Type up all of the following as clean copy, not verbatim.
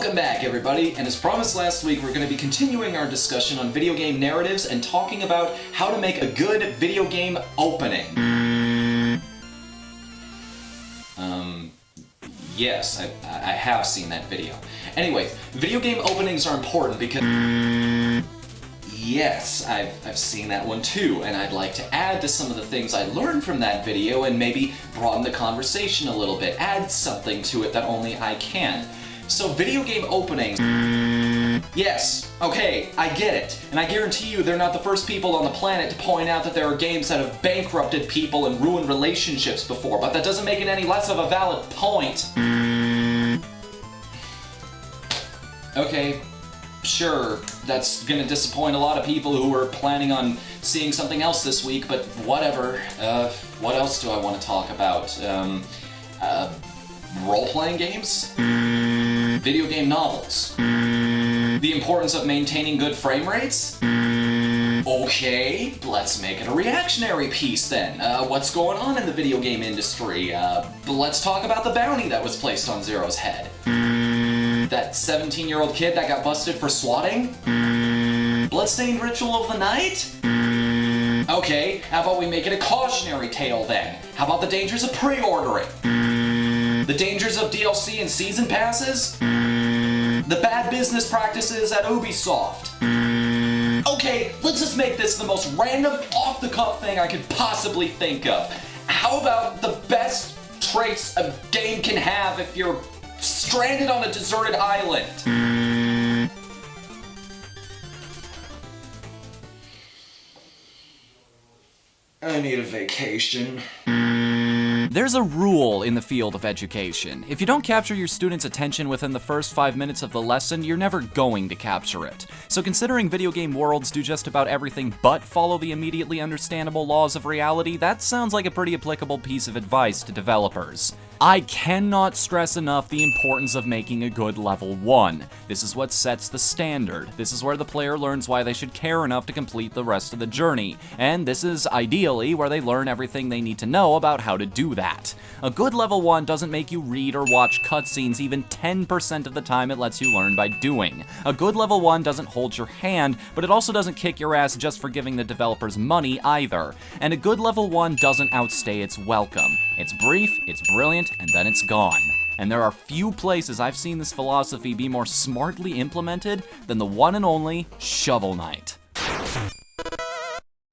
Welcome back, everybody, and as promised last week, we're going to be continuing our discussion on video game narratives and talking about how to make a good video game opening. Yes, I have seen that video. Anyways, video game openings are important because... Yes, I've seen that one too, and I'd like to add to some of the things I learned from that video and maybe broaden the conversation a little bit, add something to it that only I can. So video game openings... Yes, okay, I get it. And I guarantee you they're not the first people on the planet to point out that there are games that have bankrupted people and ruined relationships before, but that doesn't make it any less of a valid point. Okay, sure, that's gonna disappoint a lot of people who were planning on seeing something else this week, but whatever. What else do I want to talk about? Role-playing games? Video game novels? The importance of maintaining good frame rates? Okay, let's make it a reactionary piece then. What's going on in the video game industry? Let's talk about the bounty that was placed on Zero's head. That 17-year-old kid that got busted for swatting? Bloodstained Ritual of the Night? Okay, how about we make it a cautionary tale then? How about the dangers of pre-ordering? The dangers of DLC and season passes? The bad business practices at Ubisoft? Okay, let's just make this the most random, off-the-cuff thing I could possibly think of. How about the best traits a game can have if you're stranded on a deserted island? I need a vacation. There's a rule in the field of education. If you don't capture your students' attention within the first 5 minutes of the lesson, you're never going to capture it. So considering video game worlds do just about everything but follow the immediately understandable laws of reality, that sounds like a pretty applicable piece of advice to developers. I cannot stress enough the importance of making a good level 1. This is what sets the standard. This is where the player learns why they should care enough to complete the rest of the journey. And this is, ideally, where they learn everything they need to know about how to do that. A good level 1 doesn't make you read or watch cutscenes even 10% of the time it lets you learn by doing. A good level 1 doesn't hold your hand, but it also doesn't kick your ass just for giving the developers money either. And a good level 1 doesn't outstay its welcome. It's brief, it's brilliant, and then it's gone. And there are few places I've seen this philosophy be more smartly implemented than the one and only Shovel Knight.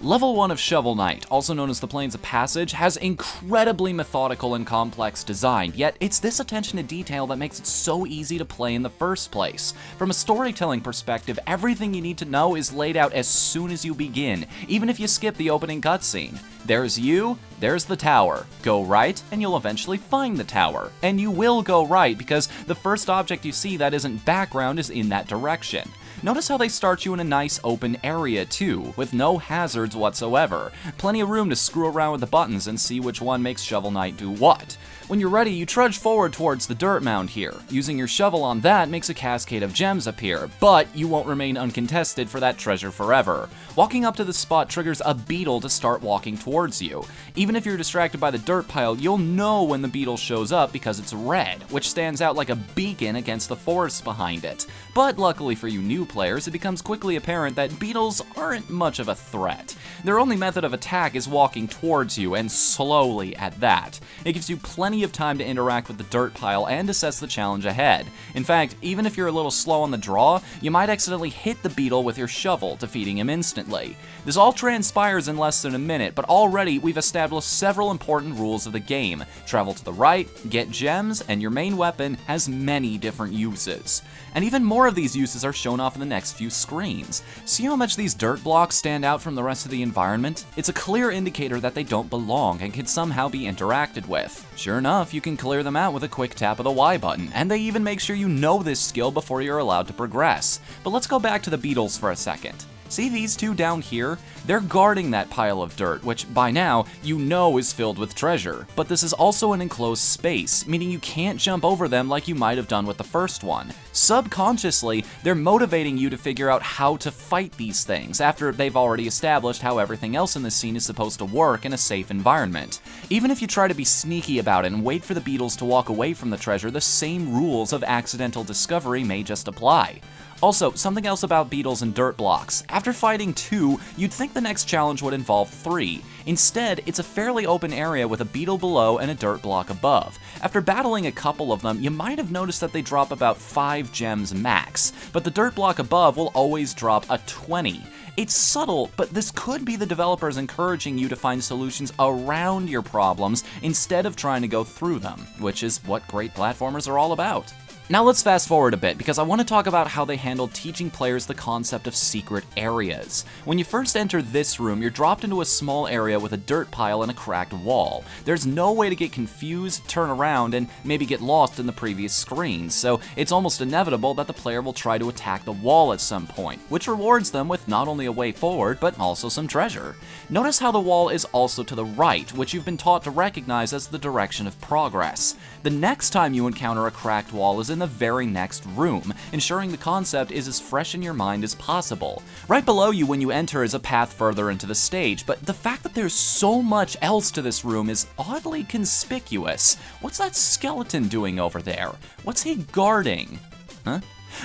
Level 1 of Shovel Knight, also known as the Plains of Passage, has incredibly methodical and complex design, yet it's this attention to detail that makes it so easy to play in the first place. From a storytelling perspective, everything you need to know is laid out as soon as you begin, even if you skip the opening cutscene. There's you, there's the tower. Go right, and you'll eventually find the tower. And you will go right, because the first object you see that isn't background is in that direction. Notice how they start you in a nice open area too, with no hazards whatsoever. Plenty of room to screw around with the buttons and see which one makes Shovel Knight do what. When you're ready, you trudge forward towards the dirt mound here. Using your shovel on that makes a cascade of gems appear, but you won't remain uncontested for that treasure forever. Walking up to the spot triggers a beetle to start walking towards you. Even if you're distracted by the dirt pile, you'll know when the beetle shows up because it's red, which stands out like a beacon against the forest behind it. But luckily for you new players, it becomes quickly apparent that beetles aren't much of a threat. Their only method of attack is walking towards you, and slowly at that. It gives you plenty of time to interact with the dirt pile and assess the challenge ahead. In fact, even if you're a little slow on the draw, you might accidentally hit the beetle with your shovel, defeating him instantly. This all transpires in less than a minute, but already we've established several important rules of the game. Travel to the right, get gems, and your main weapon has many different uses. And even more of these uses are shown off in the next few screens. See how much these dirt blocks stand out from the rest of the environment? It's a clear indicator that they don't belong and can somehow be interacted with. Sure enough, you can clear them out with a quick tap of the Y button, and they even make sure you know this skill before you're allowed to progress. But let's go back to the beetles for a second. See these two down here? They're guarding that pile of dirt, which by now you know is filled with treasure. But this is also an enclosed space, meaning you can't jump over them like you might have done with the first one. Subconsciously, they're motivating you to figure out how to fight these things after they've already established how everything else in this scene is supposed to work in a safe environment. Even if you try to be sneaky about it and wait for the beetles to walk away from the treasure, the same rules of accidental discovery may just apply. Also, something else about beetles and dirt blocks. After fighting 2, you'd think the next challenge would involve 3. Instead, it's a fairly open area with a beetle below and a dirt block above. After battling a couple of them, you might have noticed that they drop about 5 gems max, but the dirt block above will always drop a 20. It's subtle, but this could be the developers encouraging you to find solutions around your problems instead of trying to go through them, which is what great platformers are all about. Now let's fast forward a bit, because I want to talk about how they handled teaching players the concept of secret areas. When you first enter this room, you're dropped into a small area with a dirt pile and a cracked wall. There's no way to get confused, turn around, and maybe get lost in the previous screens, so it's almost inevitable that the player will try to attack the wall at some point, which rewards them with not only a way forward, but also some treasure. Notice how the wall is also to the right, which you've been taught to recognize as the direction of progress. The next time you encounter a cracked wall is in the very next room, ensuring the concept is as fresh in your mind as possible. Right below you when you enter is a path further into the stage, but the fact that there's so much else to this room is oddly conspicuous. What's that skeleton doing over there? What's he guarding? Huh?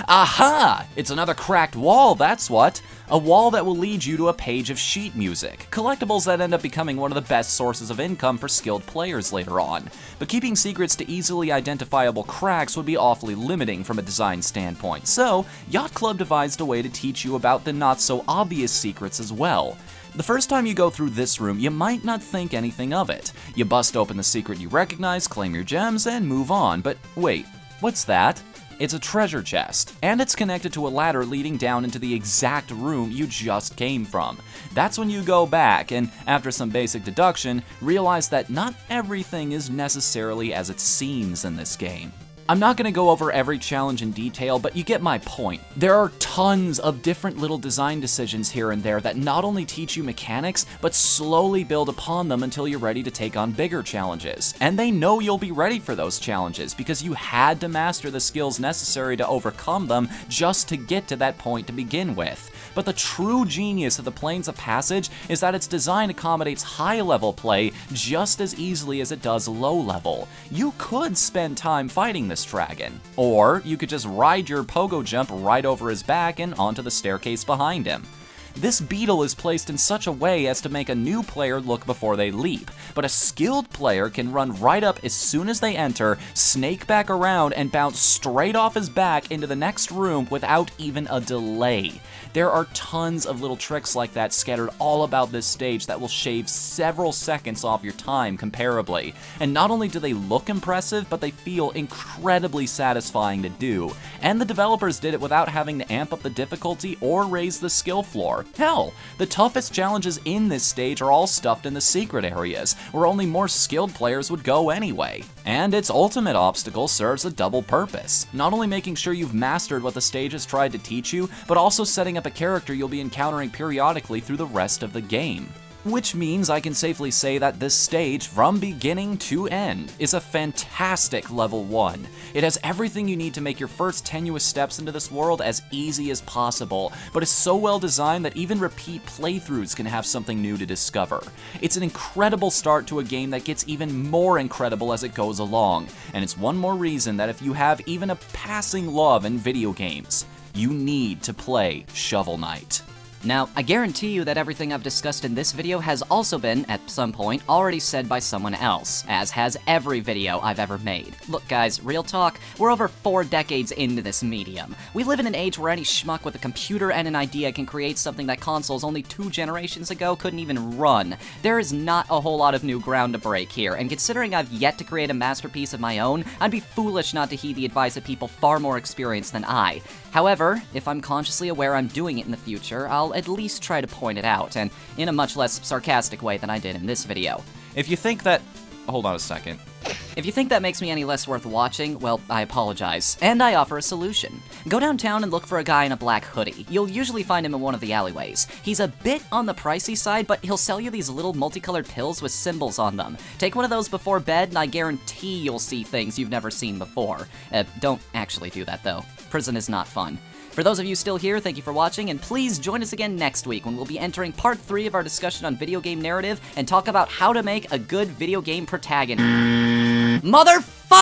Aha! It's another cracked wall, that's what! A wall that will lead you to a page of sheet music, collectibles that end up becoming one of the best sources of income for skilled players later on. But keeping secrets to easily identifiable cracks would be awfully limiting from a design standpoint, so Yacht Club devised a way to teach you about the not-so-obvious secrets as well. The first time you go through this room, you might not think anything of it. You bust open the secret you recognize, claim your gems, and move on, but wait, what's that? It's a treasure chest, and it's connected to a ladder leading down into the exact room you just came from. That's when you go back, and after some basic deduction, realize that not everything is necessarily as it seems in this game. I'm not going to go over every challenge in detail, but you get my point. There are tons of different little design decisions here and there that not only teach you mechanics, but slowly build upon them until you're ready to take on bigger challenges. And they know you'll be ready for those challenges, because you had to master the skills necessary to overcome them just to get to that point to begin with. But the true genius of the Planes of Passage is that its design accommodates high-level play just as easily as it does low-level. You could spend time fighting this dragon, or you could just ride your pogo jump right over his back and onto the staircase behind him. This beetle is placed in such a way as to make a new player look before they leap, but a skilled player can run right up as soon as they enter, snake back around, and bounce straight off his back into the next room without even a delay. There are tons of little tricks like that scattered all about this stage that will shave several seconds off your time comparably. And not only do they look impressive, but they feel incredibly satisfying to do. And the developers did it without having to amp up the difficulty or raise the skill floor. Hell, the toughest challenges in this stage are all stuffed in the secret areas, where only more skilled players would go anyway. And its ultimate obstacle serves a double purpose, not only making sure you've mastered what the stage has tried to teach you, but also setting up a character you'll be encountering periodically through the rest of the game. Which means I can safely say that this stage, from beginning to end, is a fantastic level 1. It has everything you need to make your first tenuous steps into this world as easy as possible, but is so well designed that even repeat playthroughs can have something new to discover. It's an incredible start to a game that gets even more incredible as it goes along, and it's one more reason that if you have even a passing love in video games, you need to play Shovel Knight. Now, I guarantee you that everything I've discussed in this video has also been, at some point, already said by someone else, as has every video I've ever made. Look guys, real talk, we're over 4 decades into this medium. We live in an age where any schmuck with a computer and an idea can create something that consoles only 2 generations ago couldn't even run. There is not a whole lot of new ground to break here, and considering I've yet to create a masterpiece of my own, I'd be foolish not to heed the advice of people far more experienced than I. However, if I'm consciously aware I'm doing it in the future, I'll at least try to point it out, and in a much less sarcastic way than I did in this video. If you think that... Hold on a second. If you think that makes me any less worth watching, well, I apologize. And I offer a solution. Go downtown and look for a guy in a black hoodie. You'll usually find him in one of the alleyways. He's a bit on the pricey side, but he'll sell you these little multicolored pills with symbols on them. Take one of those before bed, and I guarantee you'll see things you've never seen before. Don't actually do that, though. Prison is not fun. For those of you still here, thank you for watching, and please join us again next week when we'll be entering part 3 of our discussion on video game narrative and talk about how to make a good video game protagonist. Motherfucker!